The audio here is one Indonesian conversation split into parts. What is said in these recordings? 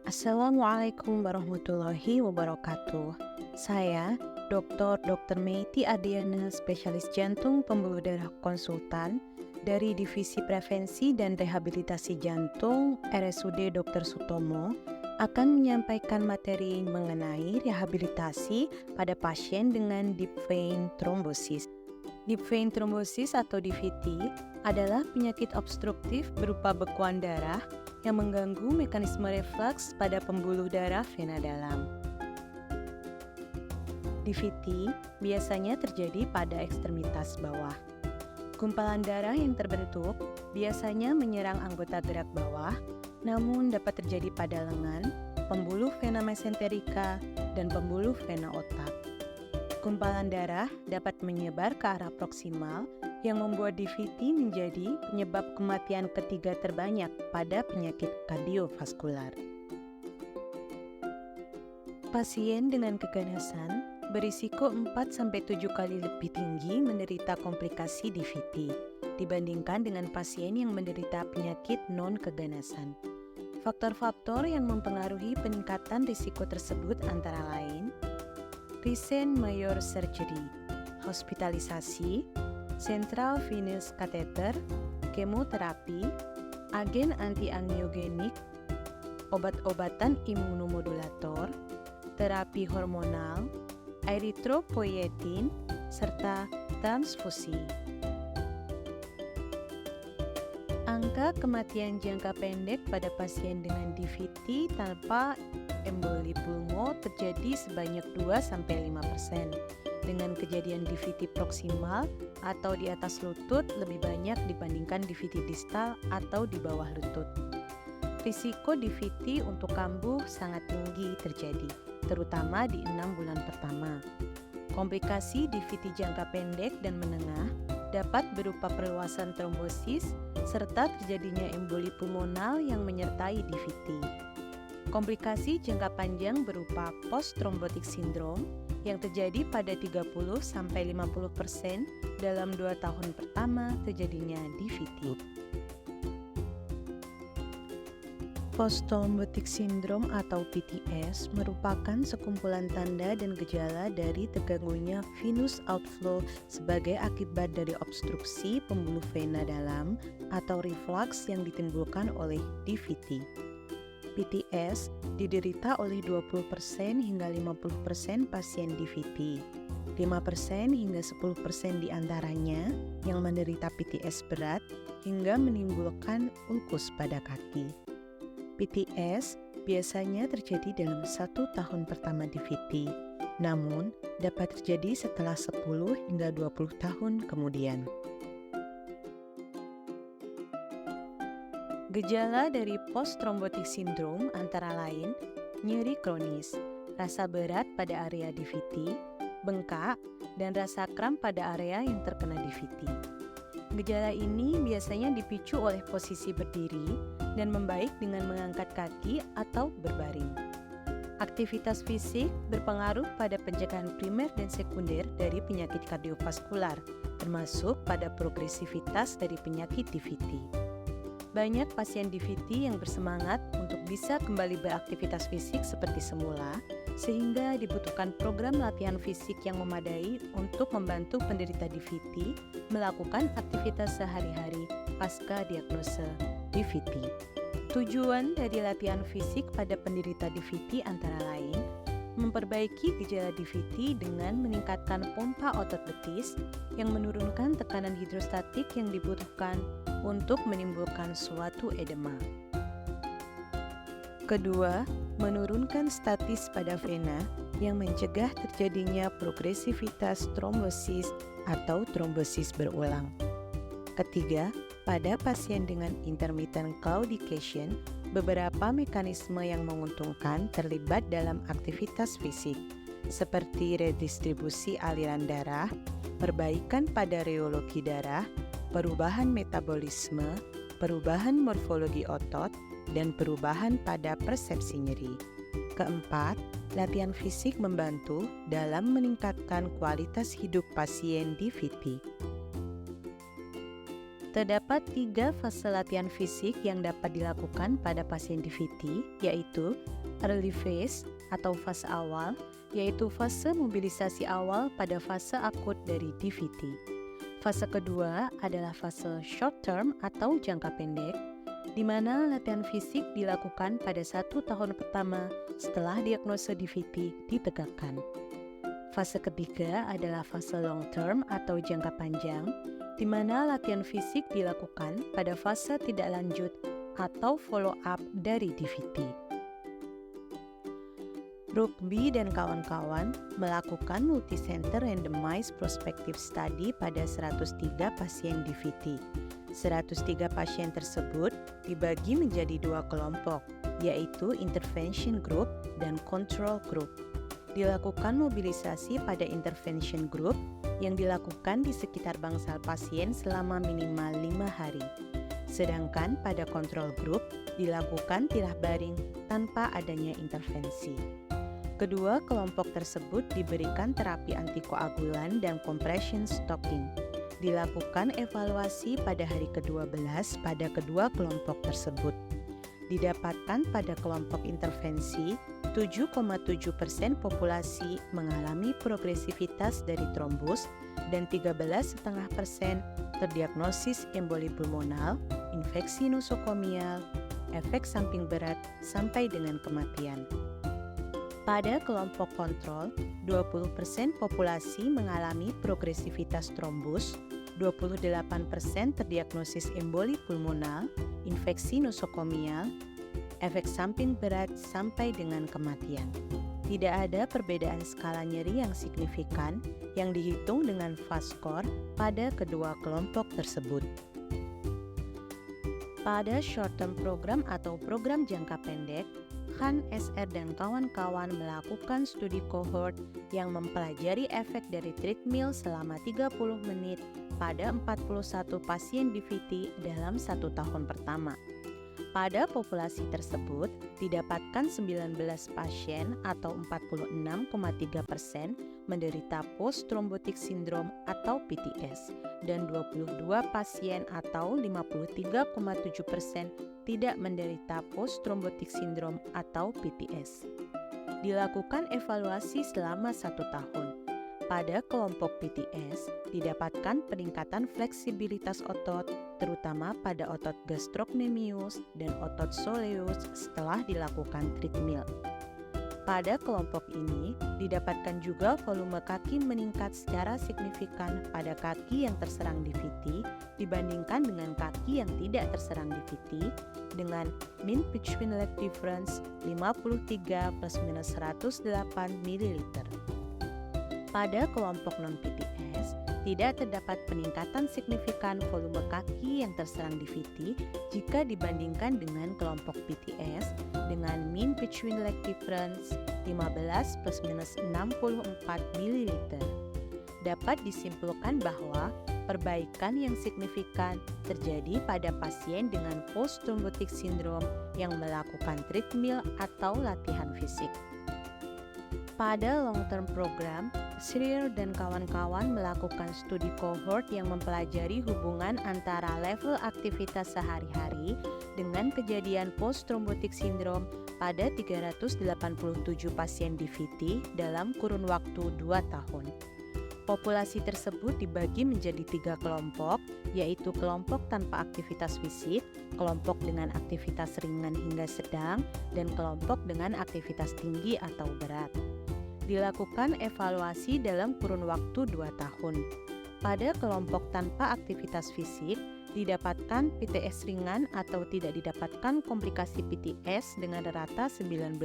Assalamualaikum warahmatullahi wabarakatuh. Saya Dr. Meiti Adiana, spesialis jantung pembuluh darah konsultan dari Divisi Prevensi dan Rehabilitasi Jantung RSUD Dr. Sutomo, akan menyampaikan materi mengenai rehabilitasi pada pasien dengan deep vein thrombosis. Deep vein thrombosis atau DVT adalah penyakit obstruktif berupa bekuan darah yang mengganggu mekanisme refleks pada pembuluh darah vena dalam. DVT biasanya terjadi pada ekstremitas bawah. Gumpalan darah yang terbentuk biasanya menyerang anggota gerak bawah, namun dapat terjadi pada lengan, pembuluh vena mesenterika, dan pembuluh vena otak. Gumpalan darah dapat menyebar ke arah proksimal yang membuat DVT menjadi penyebab kematian ketiga terbanyak pada penyakit kardiovaskular. Pasien dengan keganasan berisiko 4-7 kali lebih tinggi menderita komplikasi DVT dibandingkan dengan pasien yang menderita penyakit non-keganasan. Faktor-faktor yang mempengaruhi peningkatan risiko tersebut antara lain recent major surgery, hospitalisasi, central venous catheter, kemoterapi, agen antiangiogenik, obat-obatan imunomodulator, terapi hormonal, eritropoietin, serta transfusi. Angka kematian jangka pendek pada pasien dengan DVT tanpa emboli pulmo terjadi sebanyak 2-5%. Dengan kejadian DVT proksimal atau di atas lutut lebih banyak dibandingkan DVT distal atau di bawah lutut. Risiko DVT untuk kambuh sangat tinggi terjadi, terutama di 6 bulan pertama. Komplikasi DVT jangka pendek dan menengah dapat berupa perluasan trombosis serta terjadinya emboli pulmonal yang menyertai DVT. Komplikasi jangka panjang berupa post-thrombotic syndrome yang terjadi pada 30-50% dalam 2 tahun pertama terjadinya DVT. Post-thrombotic syndrome atau PTS merupakan sekumpulan tanda dan gejala dari terganggunya venous outflow sebagai akibat dari obstruksi pembuluh vena dalam atau reflux yang ditimbulkan oleh DVT. PTS diderita oleh 20% hingga 50% pasien DVT. 5% hingga 10% diantaranya yang menderita PTS berat hingga menimbulkan ulkus pada kaki. PTS biasanya terjadi dalam 1 tahun pertama DVT, namun dapat terjadi setelah 10 hingga 20 tahun kemudian. Gejala dari post-thrombotic syndrome antara lain nyeri kronis, rasa berat pada area DVT, bengkak, dan rasa kram pada area yang terkena DVT. Gejala ini biasanya dipicu oleh posisi berdiri dan membaik dengan mengangkat kaki atau berbaring. Aktivitas fisik berpengaruh pada pencegahan primer dan sekunder dari penyakit kardiovaskular, termasuk pada progresivitas dari penyakit DVT. Banyak pasien DVT yang bersemangat untuk bisa kembali beraktivitas fisik seperti semula, sehingga dibutuhkan program latihan fisik yang memadai untuk membantu penderita DVT melakukan aktivitas sehari-hari pasca diagnosa DVT. Tujuan dari latihan fisik pada penderita DVT antara lain memperbaiki gejala DVT dengan meningkatkan pompa otot betis yang menurunkan tekanan hidrostatik yang dibutuhkan untuk menimbulkan suatu edema. Kedua, menurunkan statis pada vena yang mencegah terjadinya progresivitas trombosis atau trombosis berulang. Ketiga, pada pasien dengan intermittent claudication, beberapa mekanisme yang menguntungkan terlibat dalam aktivitas fisik, seperti redistribusi aliran darah, perbaikan pada reologi darah, perubahan metabolisme, perubahan morfologi otot, dan perubahan pada persepsi nyeri. Keempat, latihan fisik membantu dalam meningkatkan kualitas hidup pasien DVT. Terdapat 3 fase latihan fisik yang dapat dilakukan pada pasien DVT, yaitu early phase atau fase awal, yaitu fase mobilisasi awal pada fase akut dari DVT. Fase kedua adalah fase short term atau jangka pendek, di mana latihan fisik dilakukan pada 1 tahun pertama setelah diagnosa DVT ditegakkan. Fase ketiga adalah fase long term atau jangka panjang, di mana latihan fisik dilakukan pada fase tidak lanjut atau follow-up dari DVT. Rugby dan kawan-kawan melakukan multicenter randomized prospective study pada 103 pasien DVT. 103 pasien tersebut dibagi menjadi 2 kelompok, yaitu intervention group dan control group. Dilakukan mobilisasi pada intervention group yang dilakukan di sekitar bangsal pasien selama minimal 5 hari. Sedangkan pada control group dilakukan tirah baring tanpa adanya intervensi. Kedua kelompok tersebut diberikan terapi antikoagulan dan compression stocking. Dilakukan evaluasi pada hari ke-12 pada kedua kelompok tersebut. Didapatkan pada kelompok intervensi, 7,7% populasi mengalami progresivitas dari trombus dan 13,5% terdiagnosis emboli pulmonal, infeksi nosokomial, efek samping berat sampai dengan kematian. Pada kelompok kontrol, 20% populasi mengalami progresivitas trombus, 28% terdiagnosis emboli pulmonal, infeksi nosokomial, efek samping berat sampai dengan kematian. Tidak ada perbedaan skala nyeri yang signifikan yang dihitung dengan fast score pada kedua kelompok tersebut. Pada short term program atau program jangka pendek, Khan, SR, dan kawan-kawan melakukan studi cohort yang mempelajari efek dari treadmill selama 30 menit pada 41 pasien DVT dalam 1 tahun pertama. Pada populasi tersebut, didapatkan 19 pasien atau 46,3% menderita post-thrombotic syndrome atau PTS, dan 22 pasien atau 53,7% tidak menderita post-thrombotic syndrome atau PTS. Dilakukan evaluasi selama 1 tahun. Pada kelompok PTS, didapatkan peningkatan fleksibilitas otot, terutama pada otot gastrocnemius dan otot soleus setelah dilakukan treadmill. Pada kelompok ini, didapatkan juga volume kaki meningkat secara signifikan pada kaki yang terserang DVT dibandingkan dengan kaki yang tidak terserang DVT dengan mean between leg difference 53 plus minus 108 ml. Pada kelompok non-PTS, tidak terdapat peningkatan signifikan volume kaki yang terserang DVT jika dibandingkan dengan kelompok PTS dengan mean between leg difference 15 plus minus 64 ml. Dapat disimpulkan bahwa perbaikan yang signifikan terjadi pada pasien dengan post-thrombotic syndrome yang melakukan treadmill atau latihan fisik. Pada long-term program, Schreier dan kawan-kawan melakukan studi cohort yang mempelajari hubungan antara level aktivitas sehari-hari dengan kejadian post-thrombotic syndrome pada 387 pasien DVT dalam kurun waktu 2 tahun. Populasi tersebut dibagi menjadi 3 kelompok, yaitu kelompok tanpa aktivitas fisik, kelompok dengan aktivitas ringan hingga sedang, dan kelompok dengan aktivitas tinggi atau berat. Dilakukan evaluasi dalam kurun waktu 2 tahun. Pada kelompok tanpa aktivitas fisik, didapatkan PTS ringan atau tidak didapatkan komplikasi PTS dengan rata 19,6.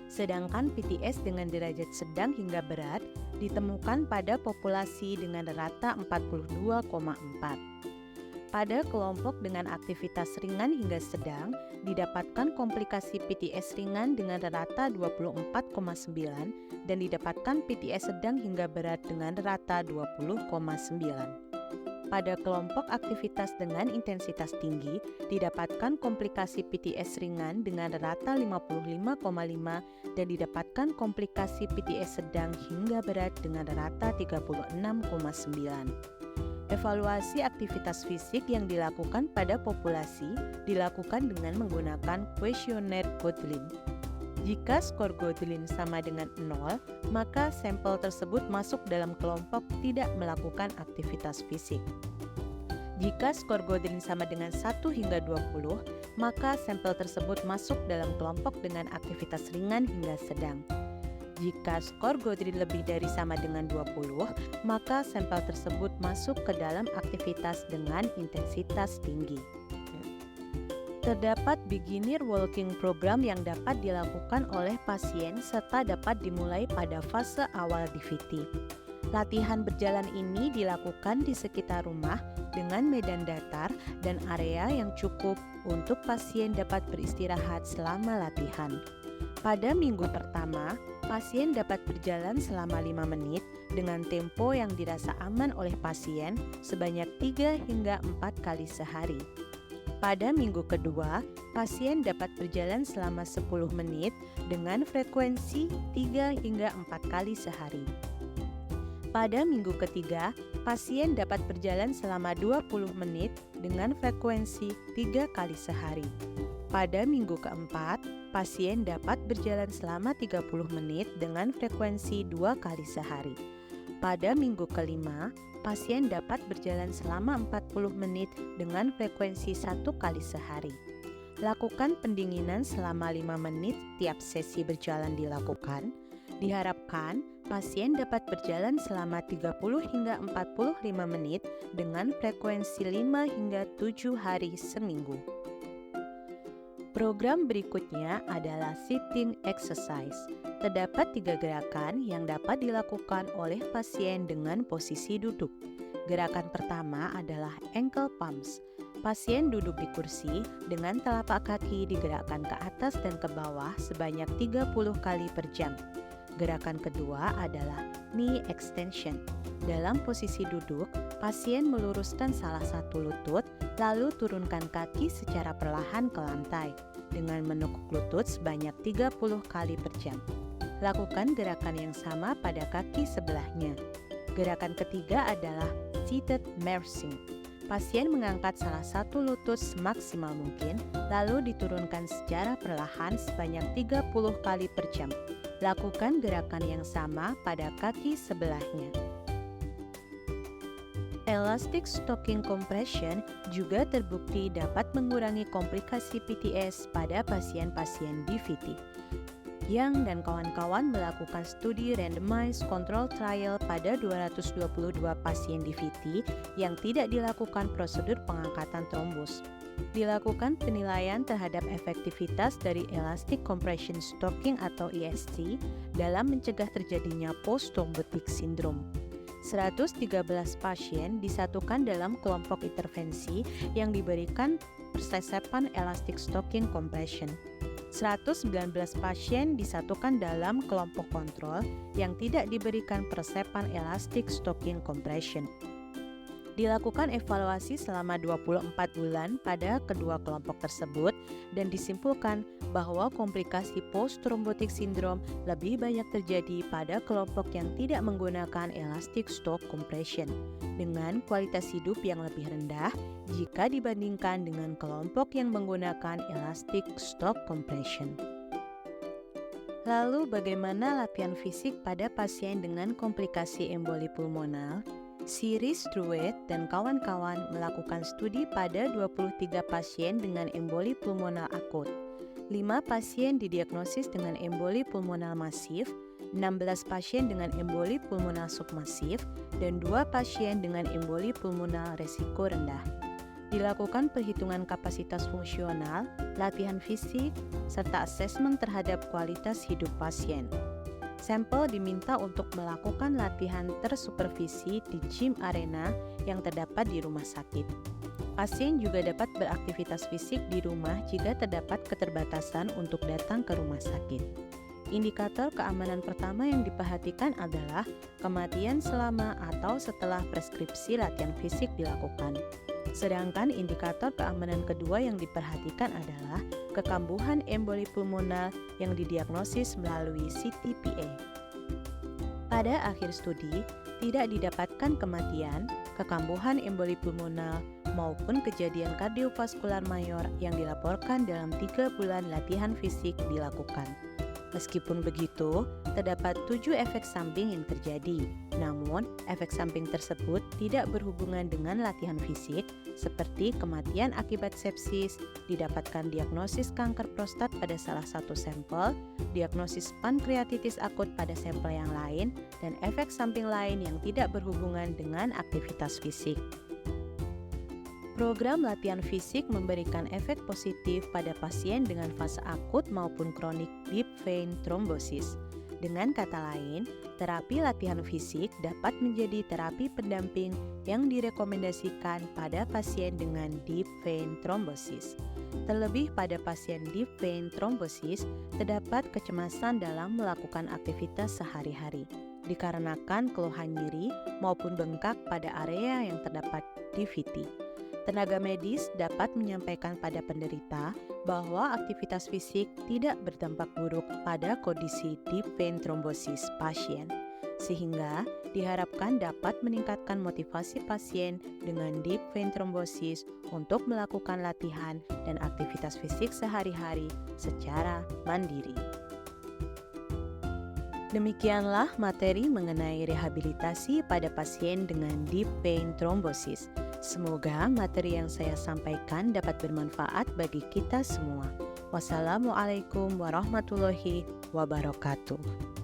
Sedangkan PTS dengan derajat sedang hingga berat ditemukan pada populasi dengan rata 42,4. Pada kelompok dengan aktivitas ringan hingga sedang, didapatkan komplikasi PTS ringan dengan rata 24,9 dan didapatkan PTS sedang hingga berat dengan rata 20,9. Pada kelompok aktivitas dengan intensitas tinggi, didapatkan komplikasi PTS ringan dengan rata 55,5 dan didapatkan komplikasi PTS sedang hingga berat dengan rata 36,9. Evaluasi aktivitas fisik yang dilakukan pada populasi dilakukan dengan menggunakan kuesioner Godlin. Jika skor Godlin sama dengan 0, maka sampel tersebut masuk dalam kelompok tidak melakukan aktivitas fisik. Jika skor Godlin sama dengan 1 hingga 20, maka sampel tersebut masuk dalam kelompok dengan aktivitas ringan hingga sedang. Jika skor Godlin lebih dari sama dengan 20, maka sampel tersebut masuk ke dalam aktivitas dengan intensitas tinggi. Terdapat beginner walking program yang dapat dilakukan oleh pasien serta dapat dimulai pada fase awal DVT. Latihan berjalan ini dilakukan di sekitar rumah dengan medan datar dan area yang cukup untuk pasien dapat beristirahat selama latihan. Pada minggu pertama, pasien dapat berjalan selama 5 menit dengan tempo yang dirasa aman oleh pasien sebanyak 3 hingga 4 kali sehari. Pada minggu kedua, pasien dapat berjalan selama 10 menit dengan frekuensi 3 hingga 4 kali sehari. Pada minggu ketiga, pasien dapat berjalan selama 20 menit dengan frekuensi 3 kali sehari. Pada minggu keempat, pasien dapat berjalan selama 30 menit dengan frekuensi 2 kali sehari. Pada minggu kelima, pasien dapat berjalan selama 40 menit dengan frekuensi 1 kali sehari. Lakukan pendinginan selama 5 menit tiap sesi berjalan dilakukan. Diharapkan pasien dapat berjalan selama 30 hingga 45 menit dengan frekuensi 5 hingga 7 hari seminggu. Program berikutnya adalah sitting exercise. Terdapat 3 gerakan yang dapat dilakukan oleh pasien dengan posisi duduk. Gerakan pertama adalah ankle pumps. Pasien duduk di kursi dengan telapak kaki digerakkan ke atas dan ke bawah sebanyak 30 kali per jam. Gerakan kedua adalah knee extension. Dalam posisi duduk, pasien meluruskan salah satu lutut, lalu turunkan kaki secara perlahan ke lantai dengan menekuk lutut sebanyak 30 kali per jam. Lakukan gerakan yang sama pada kaki sebelahnya. Gerakan ketiga adalah seated marching. Pasien mengangkat salah satu lutut semaksimal mungkin, lalu diturunkan secara perlahan sebanyak 30 kali per jam. Lakukan gerakan yang sama pada kaki sebelahnya. Elastic stocking compression juga terbukti dapat mengurangi komplikasi PTS pada pasien-pasien DVT. Yang dan kawan-kawan melakukan studi randomized control trial pada 222 pasien DVT yang tidak dilakukan prosedur pengangkatan trombus. Dilakukan penilaian terhadap efektivitas dari elastic compression stocking atau ESC dalam mencegah terjadinya post-thrombotic syndrome. 113 pasien disatukan dalam kelompok intervensi yang diberikan persesepan elastic stocking compression. 119 pasien disatukan dalam kelompok kontrol yang tidak diberikan persepan elastic stocking compression. Dilakukan evaluasi selama 24 bulan pada kedua kelompok tersebut dan disimpulkan bahwa komplikasi post-thrombotic syndrome lebih banyak terjadi pada kelompok yang tidak menggunakan elastic stock compression dengan kualitas hidup yang lebih rendah jika dibandingkan dengan kelompok yang menggunakan elastic stock compression. Lalu bagaimana latihan fisik pada pasien dengan komplikasi emboli pulmonal? Siris Druet dan kawan-kawan melakukan studi pada 23 pasien dengan emboli pulmonal akut. 5 pasien didiagnosis dengan emboli pulmonal masif, 16 pasien dengan emboli pulmonal submasif, dan 2 pasien dengan emboli pulmonal resiko rendah. Dilakukan perhitungan kapasitas fungsional, latihan fisik, serta asesmen terhadap kualitas hidup pasien. Sampel diminta untuk melakukan latihan tersupervisi di gym arena yang terdapat di rumah sakit. Pasien juga dapat beraktivitas fisik di rumah jika terdapat keterbatasan untuk datang ke rumah sakit. Indikator keamanan pertama yang diperhatikan adalah kematian selama atau setelah preskripsi latihan fisik dilakukan. Sedangkan indikator keamanan kedua yang diperhatikan adalah kekambuhan emboli pulmonal yang didiagnosis melalui CTPA. Pada akhir studi, tidak didapatkan kematian, kekambuhan emboli pulmonal, maupun kejadian kardiovaskular mayor yang dilaporkan dalam 3 bulan latihan fisik dilakukan. Meskipun begitu, terdapat 7 efek samping yang terjadi. Namun, efek samping tersebut tidak berhubungan dengan latihan fisik, seperti kematian akibat sepsis, didapatkan diagnosis kanker prostat pada salah satu sampel, diagnosis pankreatitis akut pada sampel yang lain, dan efek samping lain yang tidak berhubungan dengan aktivitas fisik. Program latihan fisik memberikan efek positif pada pasien dengan fase akut maupun kronik deep vein thrombosis. Dengan kata lain, terapi latihan fisik dapat menjadi terapi pendamping yang direkomendasikan pada pasien dengan deep vein thrombosis. Terlebih pada pasien deep vein thrombosis, terdapat kecemasan dalam melakukan aktivitas sehari-hari, dikarenakan keluhan nyeri maupun bengkak pada area yang terdapat DVT. Tenaga medis dapat menyampaikan pada penderita bahwa aktivitas fisik tidak berdampak buruk pada kondisi deep vein thrombosis pasien, sehingga diharapkan dapat meningkatkan motivasi pasien dengan deep vein thrombosis untuk melakukan latihan dan aktivitas fisik sehari-hari secara mandiri. Demikianlah materi mengenai rehabilitasi pada pasien dengan deep vein thrombosis. Semoga materi yang saya sampaikan dapat bermanfaat bagi kita semua. Wassalamualaikum warahmatullahi wabarakatuh.